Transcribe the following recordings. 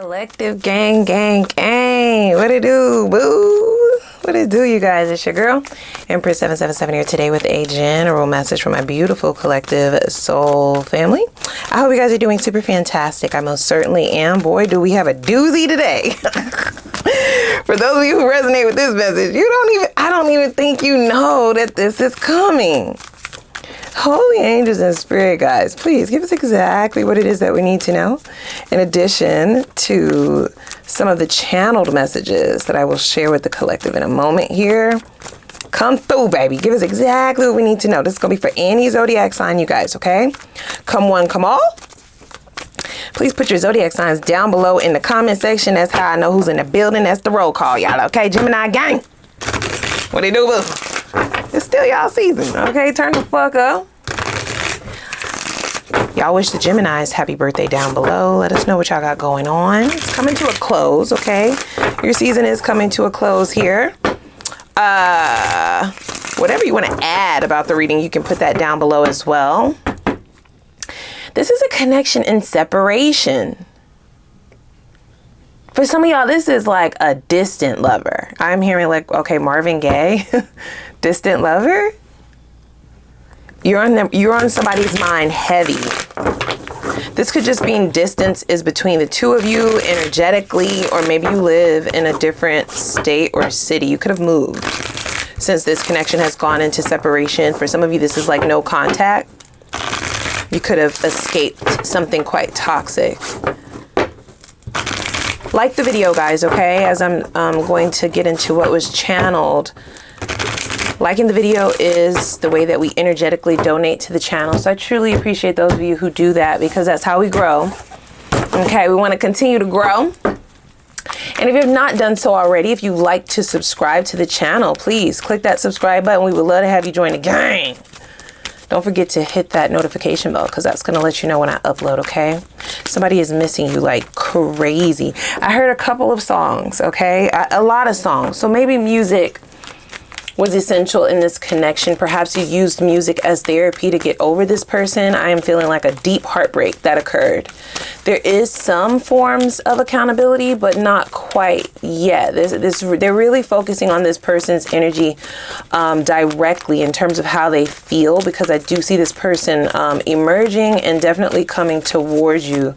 Collective gang, gang, gang. What it do, boo? What it do, you guys? It's your girl, Empress 777 here today with a general message from my beautiful collective soul family. I hope you guys are doing super fantastic. I most certainly am. Boy, do we have a doozy today. For those of you who resonate with this message, I don't even think you know that this is coming. Holy angels and spirit guides, please give us exactly what it is that we need to know. In addition to some of the channeled messages that I will share with the collective in a moment here. Come through, baby. Give us exactly what we need to know. This is going to be for any zodiac sign, you guys, okay? Come one, come all. Please put your zodiac signs down below in the comment section. That's how I know who's in the building. That's the roll call, y'all, okay? Gemini gang. What they do, boo? It's still y'all season, okay? Turn the fuck up. Y'all wish the Geminis happy birthday down below. Let us know what y'all got going on. It's coming to a close, okay? Your season is coming to a close here. Whatever you want to add about the reading, you can put that down below as well. This is a connection in separation. For some of y'all, this is like a distant lover. I'm hearing like, okay, Marvin Gaye, distant lover. You're on somebody's mind heavy. This could just mean distance is between the two of you energetically, or maybe you live in a different state or city. You could have moved since this connection has gone into separation. For some of you, this is like no contact. You could have escaped something quite toxic. Like the video, guys, okay? As I'm going to get into what was channeled. Liking the video is the way that we energetically donate to the channel. So I truly appreciate those of you who do that, because that's how we grow. Okay, we want to continue to grow. And if you have not done so already, if you'd like to subscribe to the channel, please click that subscribe button. We would love to have you join the gang. Don't forget to hit that notification bell, because that's going to let you know when I upload, okay? Somebody is missing you like crazy. I heard a couple of songs, okay? A lot of songs. So maybe music was essential in this connection. Perhaps you used music as therapy to get over this person. I am feeling like a deep heartbreak that occurred. There is some forms of accountability, but not quite yet. They're really focusing on this person's energy directly in terms of how they feel, because I do see this person emerging and definitely coming towards you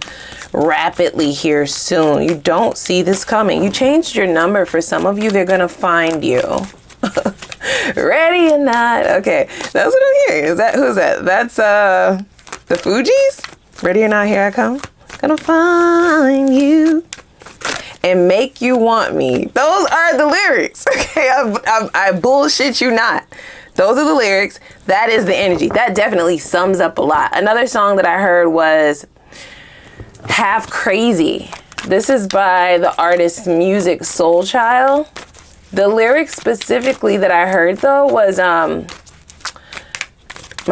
rapidly here soon. You don't see this coming. You changed your number. For some of you, they're going to find you. Ready or not? Okay, that's what I'm hearing. Who's that? That's the Fugees. Ready or not, here I come. Gonna find you and make you want me. Those are the lyrics. Okay, I bullshit you not. Those are the lyrics. That is the energy. That definitely sums up a lot. Another song that I heard was Half Crazy. This is by the artist Music Soul Child. The lyrics specifically that I heard, though, was, my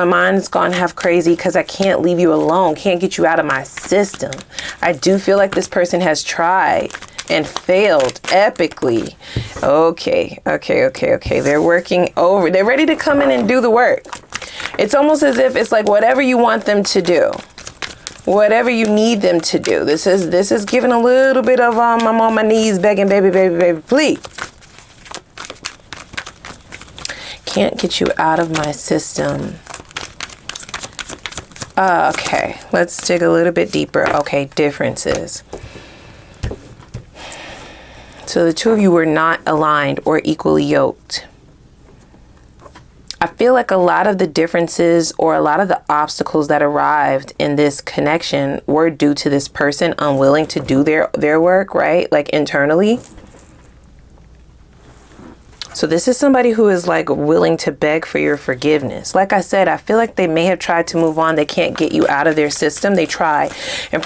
mind's gone half crazy because I can't leave you alone, can't get you out of my system. I do feel like this person has tried and failed epically. Okay. They're working over. They're ready to come in and do the work. It's almost as if it's like whatever you want them to do. Whatever you need them to do. This is giving a little bit of, I'm on my knees begging, baby, please. Can't get you out of my system. Okay, let's dig a little bit deeper. Okay, differences. So the two of you were not aligned or equally yoked. I feel like a lot of the differences or a lot of the obstacles that arrived in this connection were due to this person unwilling to do their work, right? Like internally. So this is somebody who is like willing to beg for your forgiveness. Like I said, I feel like they may have tried to move on. They can't get you out of their system. They try. And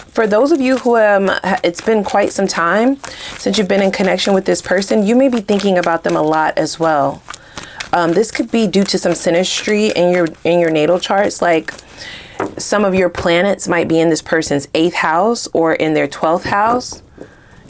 for those of you who it's been quite some time since you've been in connection with this person, you may be thinking about them a lot as well. This could be due to some synastry in your natal charts. Like some of your planets might be in this person's 8th house or in their 12th house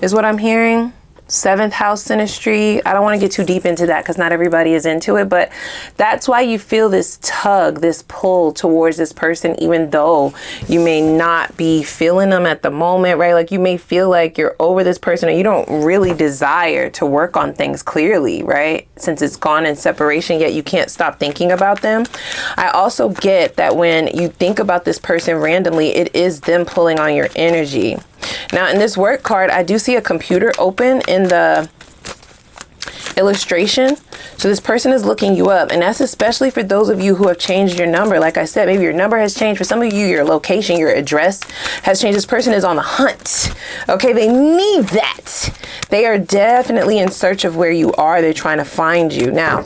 is what I'm hearing. seventh house synastry. I don't want to get too deep into that because not everybody is into it, but that's why you feel this tug, this pull towards this person, even though you may not be feeling them at the moment, right? Like you may feel like you're over this person or you don't really desire to work on things clearly, right? Since it's gone in separation, yet you can't stop thinking about them. I also get that when you think about this person randomly, it is them pulling on your energy. Now in this work card, I do see a computer open in the illustration. So this person is looking you up, and that's especially for those of you who have changed your number. Like I said, maybe your number has changed. For some of you, your location, your address has changed. This person is on the hunt. Okay, they need that. They are definitely in search of where you are. They're trying to find you. Now,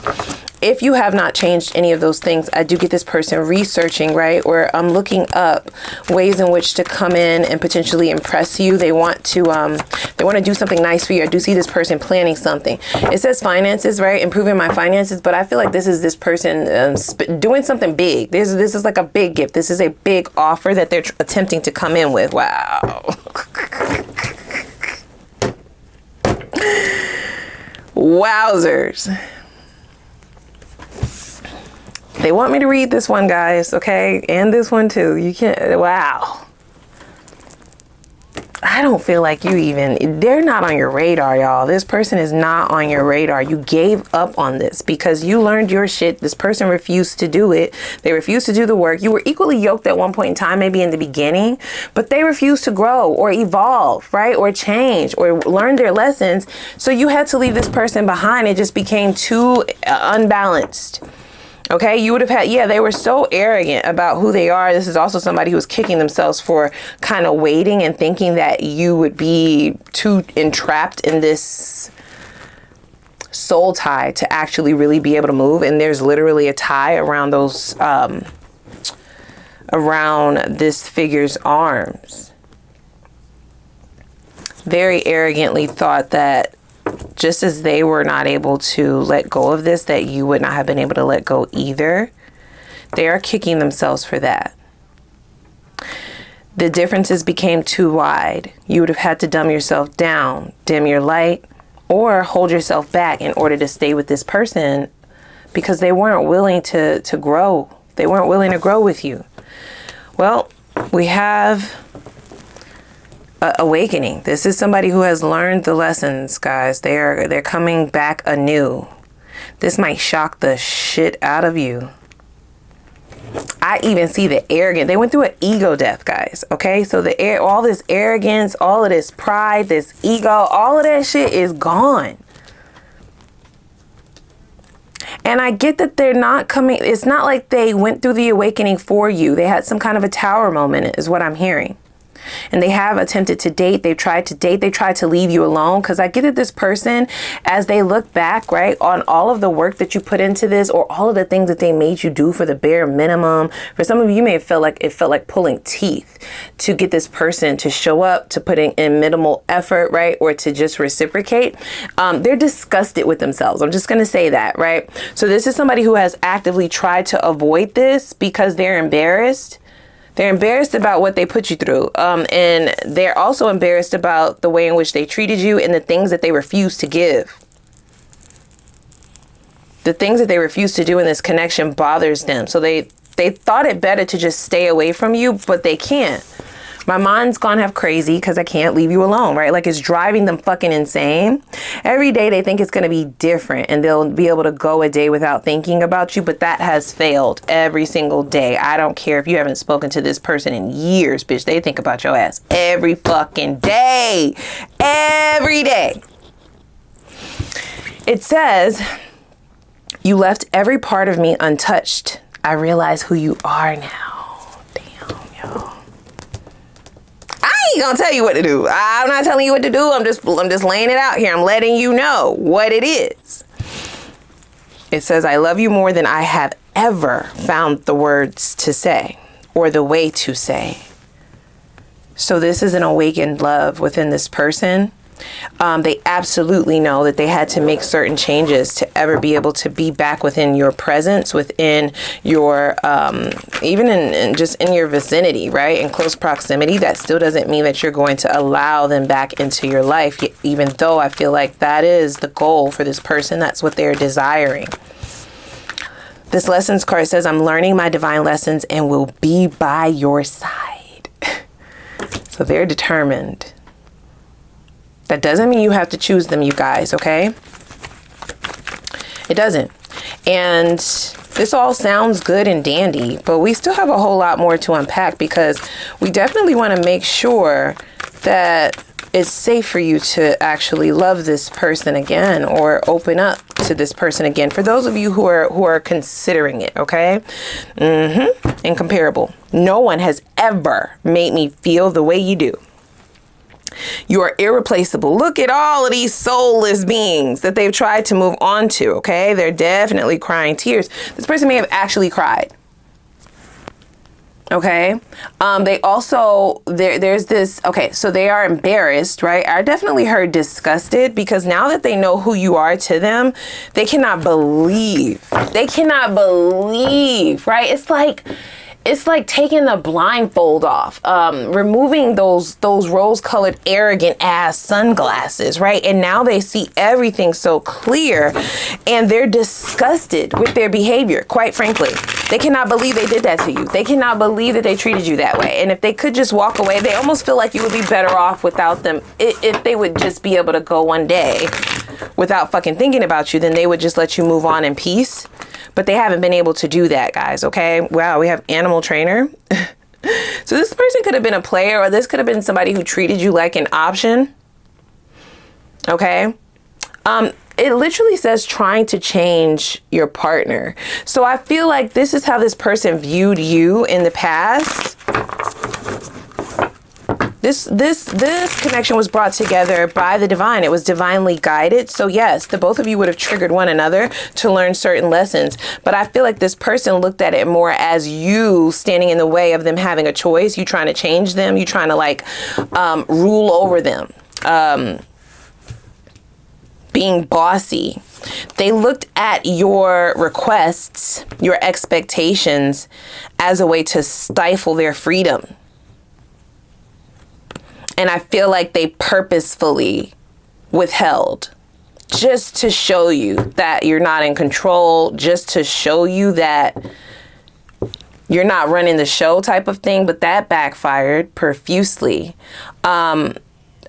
if you have not changed any of those things, I do get this person researching, right? Or I'm looking up ways in which to come in and potentially impress you. They want to do something nice for you. I do see this person planning something. It says finances, right? Improving my finances, but I feel like this is this person doing something big. This is like a big gift. This is a big offer that they're attempting to come in with. Wow. Wowzers. They want me to read this one, guys, okay? And this one too. You can't, wow. I don't feel like they're not on your radar, y'all. This person is not on your radar. You gave up on this because you learned your shit. This person refused to do it. They refused to do the work. You were equally yoked at one point in time, maybe in the beginning, but they refused to grow or evolve, right? Or change or learn their lessons. So you had to leave this person behind. It just became too unbalanced. Okay, you would have had, they were so arrogant about who they are. This is also somebody who was kicking themselves for kind of waiting and thinking that you would be too entrapped in this soul tie to actually really be able to move. And there's literally a tie around those, around this figure's arms. Very arrogantly thought that just as they were not able to let go of this, that you would not have been able to let go either. They are kicking themselves for that. The differences became too wide. You would have had to dumb yourself down, dim your light, or hold yourself back in order to stay with this person because they weren't willing to grow. They weren't willing to grow with you. Well, we have awakening. This is somebody who has learned the lessons, guys. They're coming back anew. This might shock the shit out of you. I even see the arrogance. They went through an ego death, guys. Okay, so all this arrogance, all of this pride, this ego, all of that shit is gone. And I get that they're not coming. It's not like they went through the awakening for you. They had some kind of a tower moment, is what I'm hearing. And they have attempted to date. They've tried to date. They tried to leave you alone. Because I get that this person, as they look back, right, on all of the work that you put into this or all of the things that they made you do for the bare minimum. For some of you, may have felt like it felt like pulling teeth to get this person to show up, to put in minimal effort, right, or to just reciprocate. They're disgusted with themselves. I'm just going to say that, right? So this is somebody who has actively tried to avoid this because they're embarrassed. They're embarrassed about what they put you through. And they're also embarrassed about the way in which they treated you and the things that they refused to give. The things that they refuse to do in this connection bothers them. So they thought it better to just stay away from you, but they can't. My mind's gone half crazy because I can't leave you alone, right? Like it's driving them fucking insane. Every day they think it's going to be different and they'll be able to go a day without thinking about you, but that has failed every single day. I don't care if you haven't spoken to this person in years, bitch. They think about your ass every fucking day. Every day. It says, you left every part of me untouched. I realize who you are now. I ain't gonna tell you what to do. I'm not telling you what to do. I'm just laying it out here. I'm letting you know what it is. It says, I love you more than I have ever found the words to say or the way to say. So this is an awakened love within this person. They absolutely know that they had to make certain changes to ever be able to be back within your presence, within your, even in just in your vicinity, right? In close proximity. That still doesn't mean that you're going to allow them back into your life, even though I feel like that is the goal for this person. That's what they're desiring. This lessons card says, I'm learning my divine lessons and will be by your side. So they're determined. That doesn't mean you have to choose them, you guys, okay? It doesn't. And this all sounds good and dandy, but we still have a whole lot more to unpack, because we definitely want to make sure that it's safe for you to actually love this person again, or open up to this person again. For those of you who are considering it, okay? Incomparable. No one has ever made me feel the way you do. You are irreplaceable. Look at all of these soulless beings that they've tried to move on to, okay? They're definitely crying tears. This person may have actually cried. Okay. They also, there's this, okay, so they are embarrassed, right? I definitely heard disgusted, because now that they know who you are to them, they cannot believe, right? It's like taking the blindfold off, removing those rose-colored, arrogant ass sunglasses, right? And now they see everything so clear, and they're disgusted with their behavior. Quite frankly, they cannot believe they did that to you. They cannot believe that they treated you that way. And if they could just walk away, they almost feel like you would be better off without them. If they would just be able to go one day without fucking thinking about you, then they would just let you move on in peace. But they haven't been able to do that, guys, okay? Wow, we have animal trainer. So this person could have been a player, or this could have been somebody who treated you like an option, okay? It literally says trying to change your partner. So I feel like this is how this person viewed you in the past. This connection was brought together by the divine. It was divinely guided. So yes, the both of you would have triggered one another to learn certain lessons. But I feel like this person looked at it more as you standing in the way of them having a choice. You trying to change them. You trying to like rule over them. Being bossy. They looked at your requests, your expectations, as a way to stifle their freedom. And I feel like they purposefully withheld, just to show you that you're not in control, just to show you that you're not running the show type of thing. But that backfired profusely.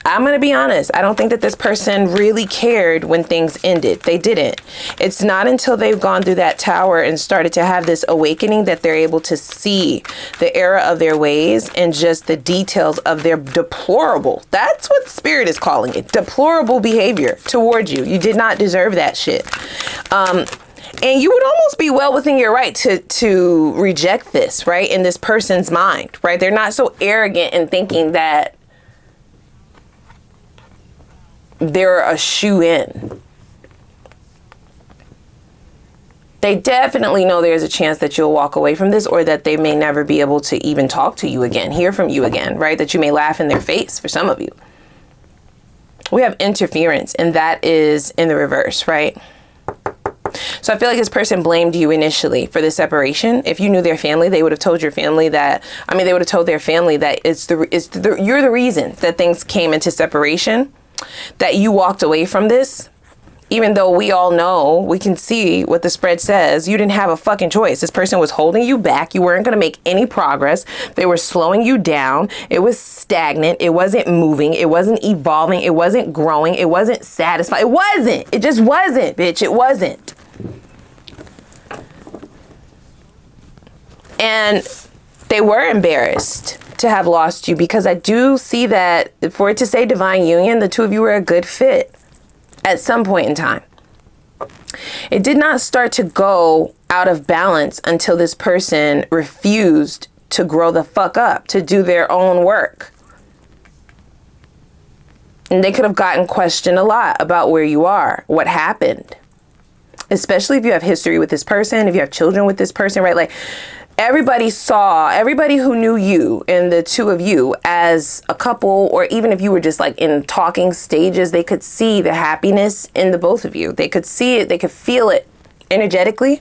I'm going to be honest. I don't think that this person really cared when things ended. They didn't. It's not until they've gone through that tower and started to have this awakening that they're able to see the error of their ways and just the details of their deplorable, that's what Spirit is calling it, deplorable behavior towards you. You did not deserve that shit. And you would almost be well within your right to reject this, right? In this person's mind, right? They're not so arrogant in thinking that they're a shoe-in. They definitely know there's a chance that you'll walk away from this, or that they may never be able to even talk to you again, hear from you again, right? That you may laugh in their face for some of you. We have interference, and that is in the reverse, right? So I feel like this person blamed you initially for the separation. If you knew their family, they would have told your family that, they would have told their family that you're the reason that things came into separation, that you walked away from this, even though we all know, we can see what the spread says. You didn't have a fucking choice. This person was holding you back. You weren't going to make any progress. They were slowing you down. It was stagnant. It wasn't moving. It wasn't evolving. It wasn't growing. It wasn't satisfied. It wasn't. It just wasn't, bitch. It wasn't. And they were embarrassed to have lost you, because I do see that for it to say divine union, the two of you were a good fit at some point in time. It did not start to go out of balance until this person refused to grow the fuck up, to do their own work. And they could have gotten questioned a lot about where you are, what happened, especially if you have history with this person, if you have children with this person, right? Like, everybody who knew you and the two of you as a couple, or even if you were just like in talking stages, they could see the happiness in the both of you. They could see it, they could feel it energetically.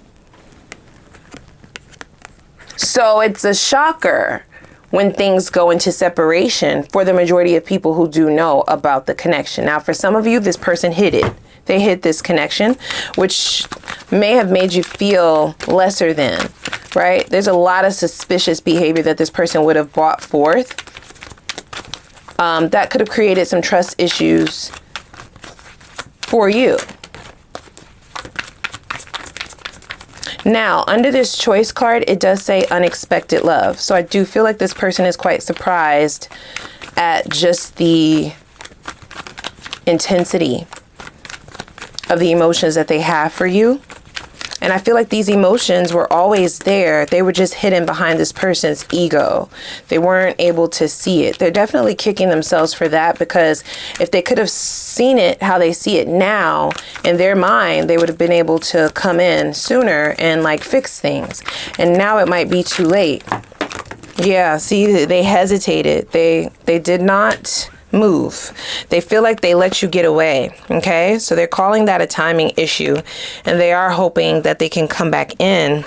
So it's a shocker when things go into separation for the majority of people who do know about the connection. Now, for some of you, this person hid it. They hid this connection, which may have made you feel lesser than, right? There's a lot of suspicious behavior that this person would have brought forth. That could have created some trust issues for you. Now, under this choice card, it does say unexpected love. So I do feel like this person is quite surprised at just the intensity of the emotions that they have for you. And I feel like these emotions were always there. They were just hidden behind this person's ego. They weren't able to see it. They're definitely kicking themselves for that, because if they could have seen it how they see it now in their mind, they would have been able to come in sooner and like fix things. And now it might be too late. Yeah, see, they hesitated. They did not move. They feel like they let you get away. Okay, so they're calling that a timing issue, and they are hoping that they can come back in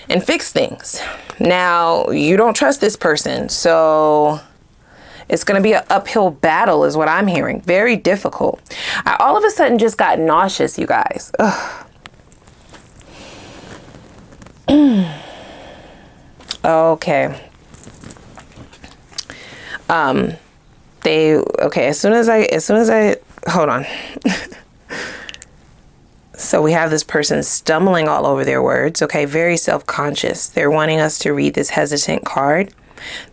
and fix things. Now, you don't trust this person, so it's going to be an uphill battle is what I'm hearing. Very difficult. I all of a sudden just got nauseous, you guys. Okay. As soon as I hold on. So we have this person stumbling all over their words. Okay. Very self-conscious. They're wanting us to read this hesitant card.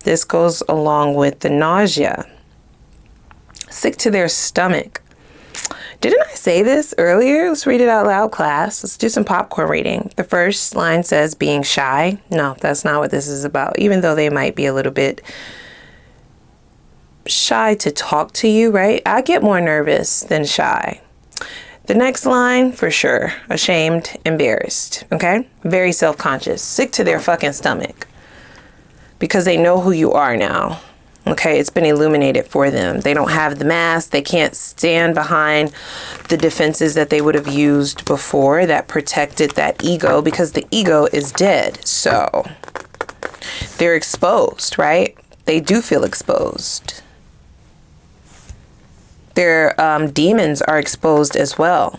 This goes along with the nausea. Sick to their stomach. Didn't I say this earlier? Let's read it out loud, class. Let's do some popcorn reading. The first line says being shy. No, that's not what this is about. Even though they might be a little bit shy to talk to you, right? I get more nervous than shy. The next line, for sure, ashamed, embarrassed, okay? Very self-conscious, sick to their fucking stomach, because they know who you are now, okay? It's been illuminated for them. They don't have the mask. They can't stand behind the defenses that they would have used before that protected that ego, because the ego is dead. So they're exposed, right? They do feel exposed. Their demons are exposed as well.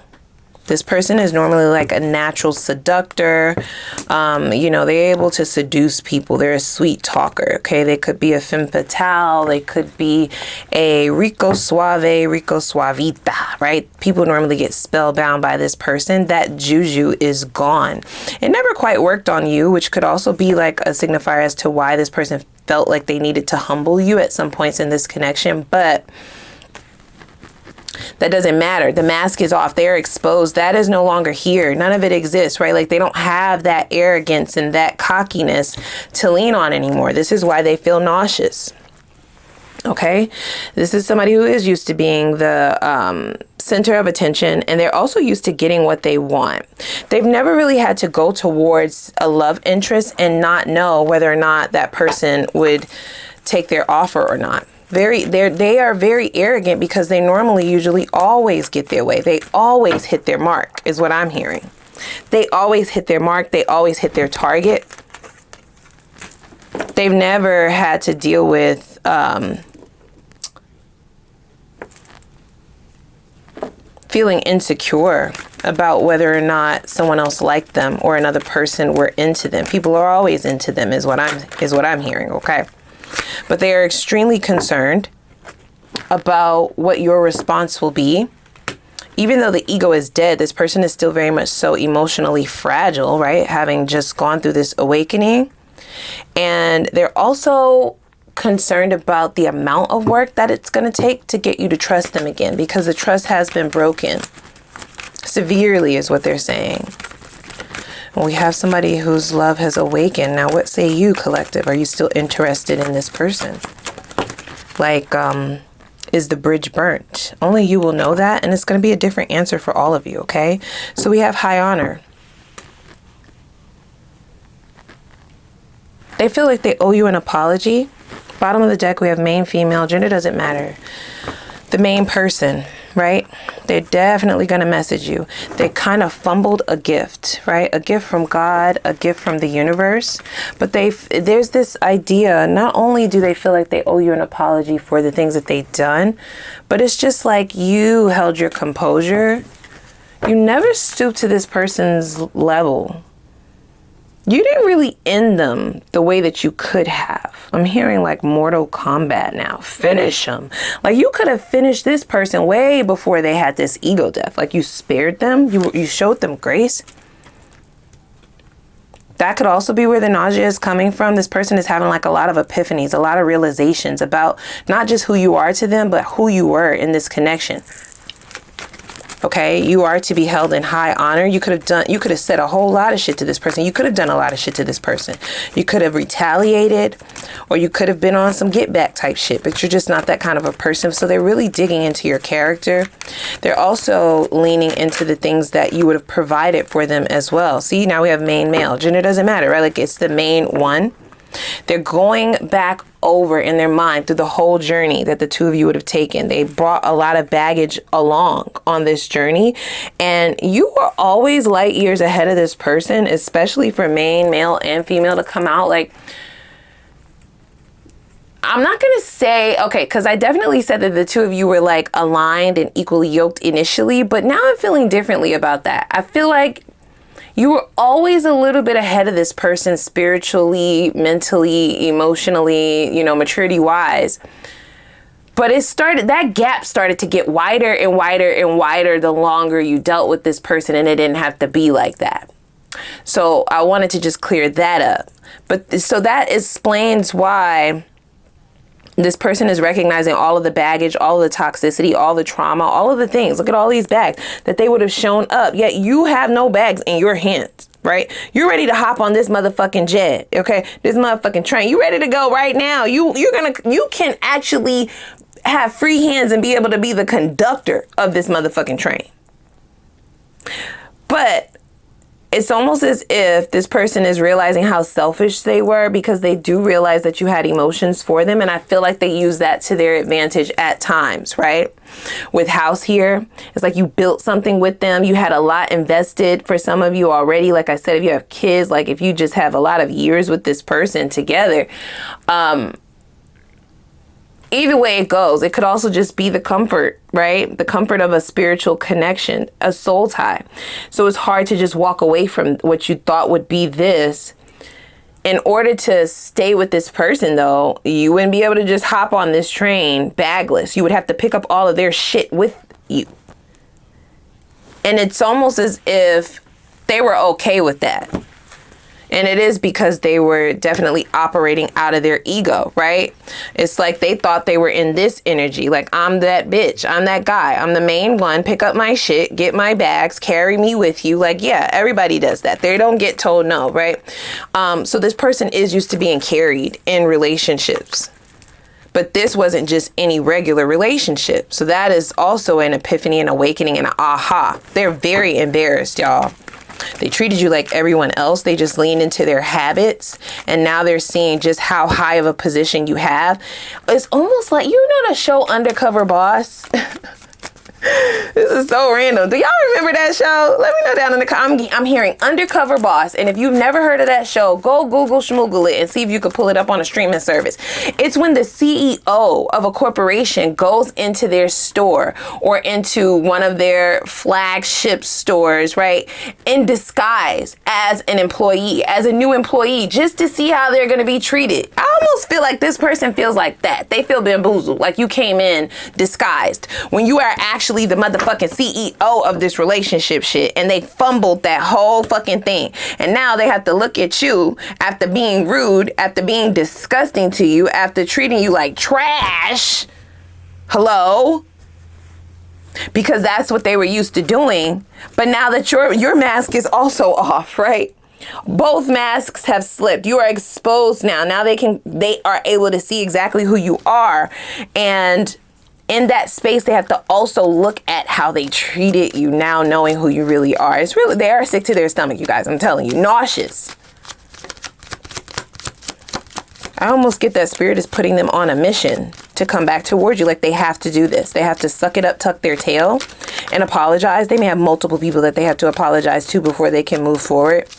This person is normally like a natural seductor. They're able to seduce people. They're a sweet talker. Okay. They could be a femme fatale. They could be a rico suave, rico suavita, right? People normally get spellbound by this person. That juju is gone. It never quite worked on you, which could also be like a signifier as to why this person felt like they needed to humble you at some points in this connection. But that doesn't matter. The mask is off. They're exposed. That is no longer here. None of it exists, right? Like they don't have that arrogance and that cockiness to lean on anymore. This is why they feel nauseous. Okay. This is somebody who is used to being the center of attention, and they're also used to getting what they want. They've never really had to go towards a love interest and not know whether or not that person would take their offer or not. They are very arrogant, because they normally usually always get their way. They always hit their mark is what I'm hearing. They always hit their mark. They always hit their target. They've never had to deal with feeling insecure about whether or not someone else liked them or another person were into them. People are always into them is what I'm hearing. Okay. But they are extremely concerned about what your response will be. Even though the ego is dead, this person is still very much so emotionally fragile, right? Having just gone through this awakening. And they're also concerned about the amount of work that it's going to take to get you to trust them again, because the trust has been broken severely is what they're saying. We have somebody whose love has awakened. Now, what say you, collective? Are you still interested in this person? Like, is the bridge burnt? Only you will know that, and it's going to be a different answer for all of you, okay? So we have high honor. They feel like they owe you an apology. Bottom of the deck, we have male, female, gender doesn't matter. The main person, right? They're definitely going to message you. They kind of fumbled a gift, right? A gift from God, a gift from the universe. But there's this idea, not only do they feel like they owe you an apology for the things that they've done, but it's just like you held your composure. You never stooped to this person's level. You didn't really end them the way that you could have. I'm hearing like Mortal Kombat now. Finish them. Like you could have finished this person way before they had this ego death. Like you spared them. You showed them grace. That could also be where the nausea is coming from. This person is having like a lot of epiphanies, a lot of realizations about not just who you are to them, but who you were in this connection. Okay, you are to be held in high honor. You could have said a whole lot of shit to this person. You could have done a lot of shit to this person. You could have retaliated, or you could have been on some get back type shit, but you're just not that kind of a person. So they're really digging into your character. They're also leaning into the things that you would have provided for them as well. See, now we have main, male. Gender doesn't matter, right? Like it's the main one. They're going back over in their mind through the whole journey that the two of you would have taken. They brought a lot of baggage along on this journey, and you are always light years ahead of this person, especially for main, male, and female to come out. Like, I'm not going to say, okay, because I definitely said that the two of you were like aligned and equally yoked initially, but now I'm feeling differently about that. I feel like you were always a little bit ahead of this person spiritually, mentally, emotionally, maturity wise. But that gap started to get wider and wider and wider the longer you dealt with this person, and it didn't have to be like that. So I wanted to just clear that up. But so that explains why this person is recognizing all of the baggage, all of the toxicity, all the trauma, all of the things. Look at all these bags that they would have shown up. Yet you have no bags in your hands, right? You're ready to hop on this motherfucking jet, okay? This motherfucking train. You ready to go right now. You can actually have free hands and be able to be the conductor of this motherfucking train. But it's almost as if this person is realizing how selfish they were, because they do realize that you had emotions for them. And I feel like they use that to their advantage at times, right? With house here, it's like you built something with them. You had a lot invested for some of you already. Like I said, if you have kids, like if you just have a lot of years with this person together, either way it goes, it could also just be the comfort, right? The comfort of a spiritual connection, a soul tie. So it's hard to just walk away from what you thought would be this. In order to stay with this person, though, you wouldn't be able to just hop on this train bagless. You would have to pick up all of their shit with you. And it's almost as if they were okay with that. And it is because they were definitely operating out of their ego, right? It's like they thought they were in this energy. Like, I'm that bitch. I'm that guy. I'm the main one. Pick up my shit. Get my bags. Carry me with you. Like, yeah, everybody does that. They don't get told no, right? So this person is used to being carried in relationships. But this wasn't just any regular relationship. So that is also an epiphany, an awakening, and an aha. They're very embarrassed, y'all. They treated you like everyone else. They just leaned into their habits. And now they're seeing just how high of a position you have. It's almost like, the show Undercover Boss? This is so random. Do y'all remember that show? Let me know down in the comments. I'm hearing Undercover Boss. And if you've never heard of that show, go Google schmoogle it and see if you could pull it up on a streaming service. It's when the CEO of a corporation goes into their store or into one of their flagship stores, right, in disguise as an employee, as a new employee, just to see how they're going to be treated. I almost feel like this person feels like that. They feel bamboozled, like you came in disguised when you are actually the motherfucking CEO of this relationship shit, and they fumbled that whole fucking thing. And now they have to look at you after being rude, after being disgusting to you, after treating you like trash. Hello? Because that's what they were used to doing. But now that your mask is also off, right? Both masks have slipped. You are exposed now. Now they are able to see exactly who you are. And in that space, they have to also look at how they treated you now, knowing who you really are. They are sick to their stomach, you guys. I'm telling you, nauseous. I almost get that Spirit is putting them on a mission to come back towards you. Like they have to do this. They have to suck it up, tuck their tail, and apologize. They may have multiple people that they have to apologize to before they can move forward.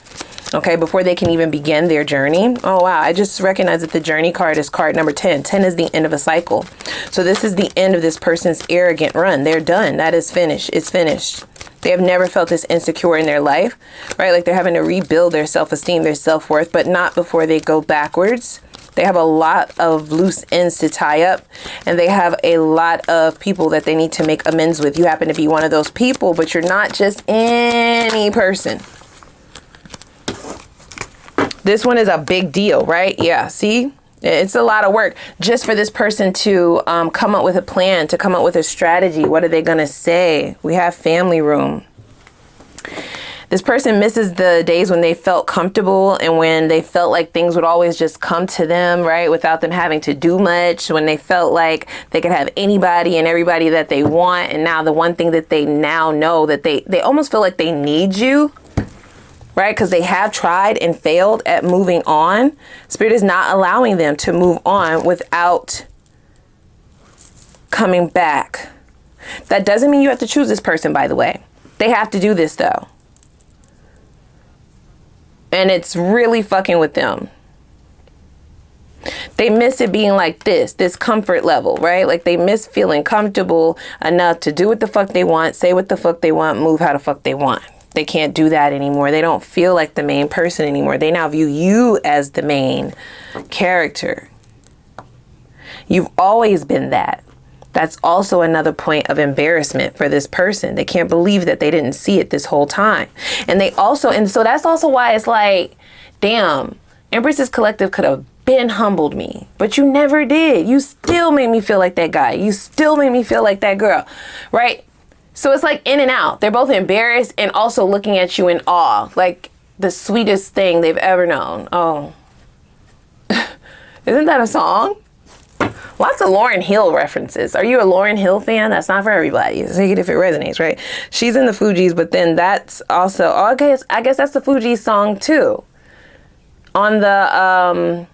Okay, before they can even begin their journey. Oh, wow. I just realized that the journey card is card number 10. 10 is the end of a cycle. So this is the end of this person's arrogant run. They're done. That is finished. It's finished. They have never felt this insecure in their life, right? Like they're having to rebuild their self-esteem, their self-worth, but not before they go backwards. They have a lot of loose ends to tie up, and they have a lot of people that they need to make amends with. You happen to be one of those people, but you're not just any person. This one is a big deal, right? Yeah, see? It's a lot of work just for this person to come up with a plan, to come up with a strategy. What are they going to say? We have family room. This person misses the days when they felt comfortable and when they felt like things would always just come to them, right? Without them having to do much, when they felt like they could have anybody and everybody that they want. And now the one thing that they now know that they almost feel like they need you. Right? Because they have tried and failed at moving on. Spirit is not allowing them to move on without coming back. That doesn't mean you have to choose this person, by the way. They have to do this, though. And it's really fucking with them. They miss it being like this comfort level, right? Like they miss feeling comfortable enough to do what the fuck they want, say what the fuck they want, move how the fuck they want. They can't do that anymore. They don't feel like the main person anymore. They now view you as the main character. You've always been that. That's also another point of embarrassment for this person. They can't believe that they didn't see it this whole time. And so that's also why it's like, damn, Empress's Collective could have been humbled me, but you never did. You still made me feel like that guy. You still made me feel like that girl, right? So it's like in and out. They're both embarrassed and also looking at you in awe, like the sweetest thing they've ever known. Oh, isn't that a song? Lots of Lauryn Hill references. Are you a Lauryn Hill fan? That's not for everybody. Take it if it resonates, right? She's in the Fugees, but then that's also, I guess that's the Fugees song too. On the,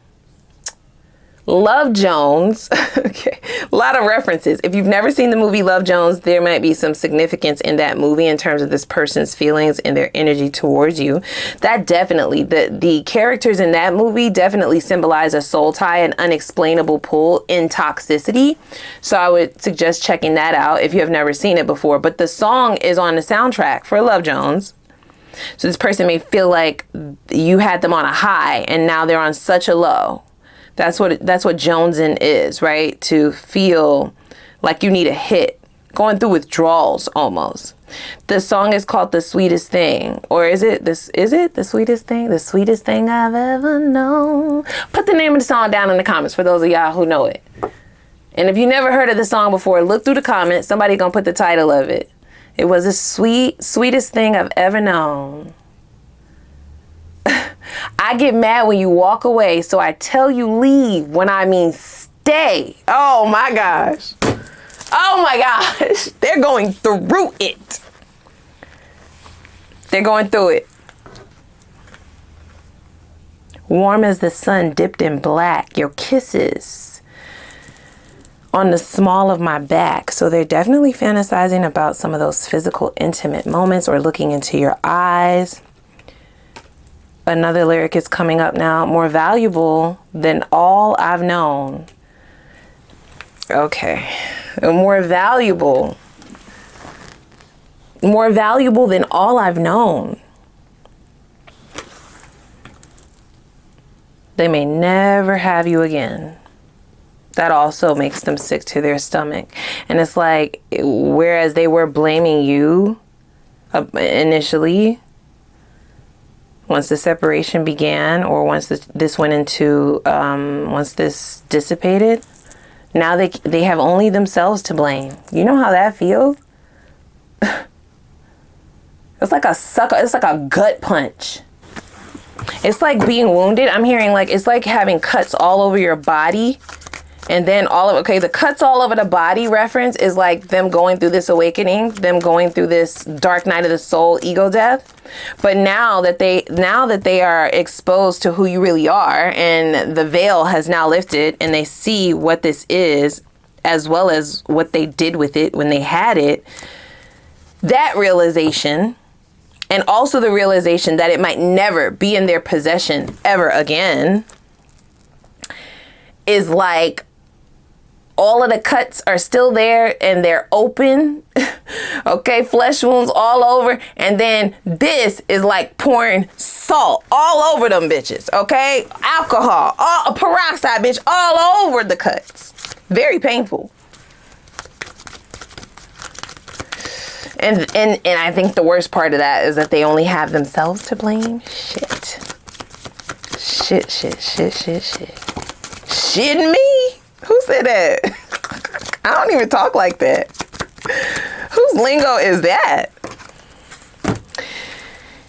Love Jones. Okay. A lot of references. If you've never seen the movie Love Jones, there might be some significance in that movie in terms of this person's feelings and their energy towards you. That definitely, the characters in that movie definitely symbolize a soul tie, an unexplainable pull in toxicity. So I would suggest checking that out if you have never seen it before. But the song is on the soundtrack for Love Jones. So this person may feel like you had them on a high and now they're on such a low. That's what Jonesing is, right? To feel like you need a hit, going through withdrawals almost. The song is called The Sweetest Thing, or is it the sweetest thing? The sweetest thing I've ever known. Put the name of the song down in the comments for those of y'all who know it. And if you never heard of the song before, look through the comments. Somebody gonna put the title of it. It was the sweetest thing I've ever known. I get mad when you walk away, so I tell you leave when I mean stay. Oh my gosh. Oh my gosh. They're going through it. They're going through it. Warm as the sun dipped in black. Your kisses on the small of my back. So they're definitely fantasizing about some of those physical, intimate moments or looking into your eyes. Another lyric is coming up now. More valuable than all I've known. Okay. More valuable than all I've known. They may never have you again. That also makes them sick to their stomach. And it's like, whereas they were blaming you initially, once the separation began, or once this went into, once this dissipated, now they have only themselves to blame. You know how that feels? It's like a gut punch. It's like being wounded. I'm hearing like, it's like having cuts all over your body And then the cuts all over the body reference is like them going through this awakening, them going through this dark night of the soul, ego death. But now that they are exposed to who you really are, and the veil has now lifted, and they see what this is, as well as what they did with it when they had it, that realization, and also the realization that it might never be in their possession ever again, is like all of the cuts are still there and they're open. Okay, flesh wounds all over. And then this is like pouring salt all over them bitches. Okay, alcohol, all peroxide, bitch, all over the cuts. Very painful. And I think the worst part of that is that they only have themselves to blame. Shit. Shitting me? Who said that? I don't even talk like that. Whose lingo is that?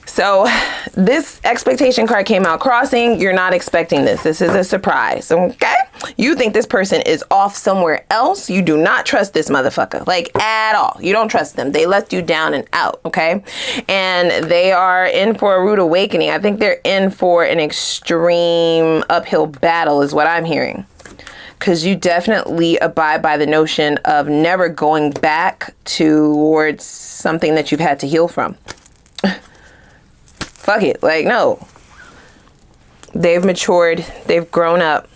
So this expectation card came out. Crossing, you're not expecting this. This is a surprise, okay? You think this person is off somewhere else. You do not trust this motherfucker, like at all. You don't trust them. They left you down and out, okay? And they are in for a rude awakening. I think they're in for an extreme uphill battle is what I'm hearing. Because you definitely abide by the notion of never going back towards something that you've had to heal from. Fuck it. Like, no. They've matured. They've grown up.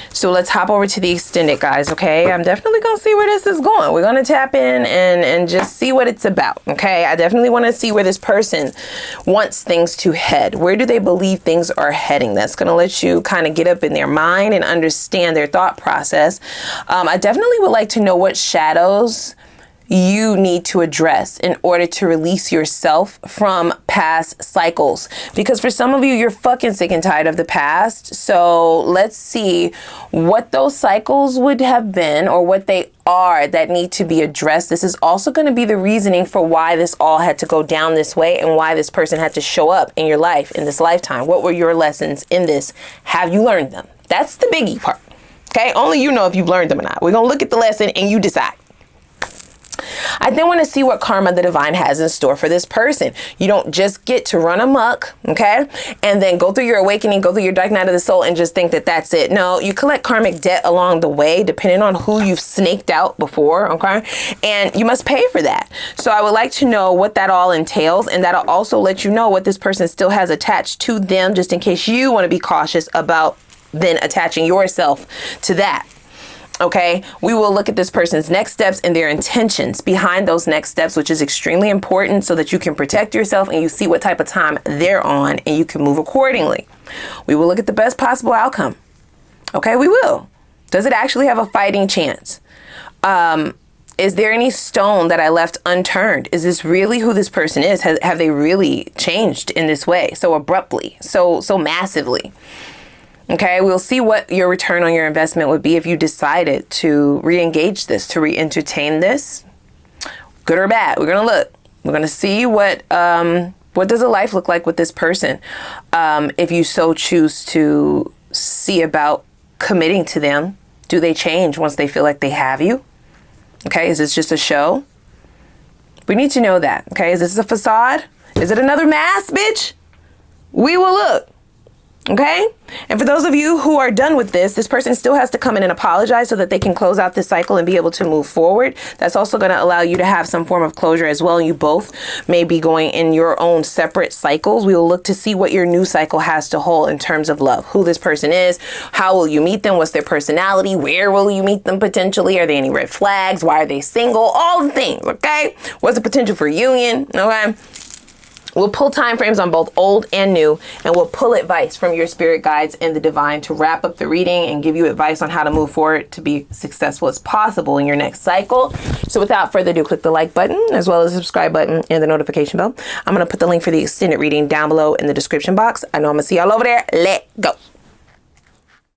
So let's hop over to the extended, guys, okay? I'm definitely going to see where this is going. We're going to tap in and just see what it's about, okay? I definitely want to see where this person wants things to head. Where do they believe things are heading? That's going to let you kind of get up in their mind and understand their thought process. I definitely would like to know what shadows you need to address in order to release yourself from past cycles. Because for some of you, you're fucking sick and tired of the past. So let's see what those cycles would have been, or what they are that need to be addressed. This is also going to be the reasoning for why this all had to go down this way, and why this person had to show up in your life in this lifetime. What were your lessons in this? Have you learned them? That's the biggie part. Okay, only you know if you've learned them or not. We're going to look at the lesson and you decide. I then want to see what karma the divine has in store for this person. You don't just get to run amok, okay, and then go through your awakening, go through your dark night of the soul, and just think that that's it. No, you collect karmic debt along the way, depending on who you've snaked out before, okay, and you must pay for that. So I would like to know what that all entails, and that'll also let you know what this person still has attached to them, just in case you want to be cautious about then attaching yourself to that. Okay, we will look at this person's next steps and their intentions behind those next steps, which is extremely important so that you can protect yourself and you see what type of time they're on and you can move accordingly. We will look at the best possible outcome. Okay, we will. Does it actually have a fighting chance? Is there any stone that I left unturned? Is this really who this person is? Have they really changed in this way so abruptly, so massively? Okay, we'll see what your return on your investment would be if you decided to re-engage this, to re-entertain this, good or bad. We're going to look. We're going to see what does a life look like with this person if you so choose to see about committing to them. Do they change once they feel like they have you? Okay, is this just a show? We need to know that. Okay, is this a facade? Is it another mask, bitch? We will look. Okay? And for those of you who are done with this person still has to come in and apologize so that they can close out this cycle and be able to move forward. That's also going to allow you to have some form of closure as well. You both may be going in your own separate cycles. We will look to see what your new cycle has to hold in terms of love, who this person is, how will you meet them, what's their personality, where will you meet them potentially, are there any red flags, why are they single, all the things, okay? What's the potential for union, okay? We'll pull time frames on both old and new, and we'll pull advice from your spirit guides and the divine to wrap up the reading and give you advice on how to move forward to be successful as possible in your next cycle. So without further ado, click the like button as well as the subscribe button and the notification bell. I'm going to put the link for the extended reading down below in the description box. I know I'm going to see y'all over there. Let go.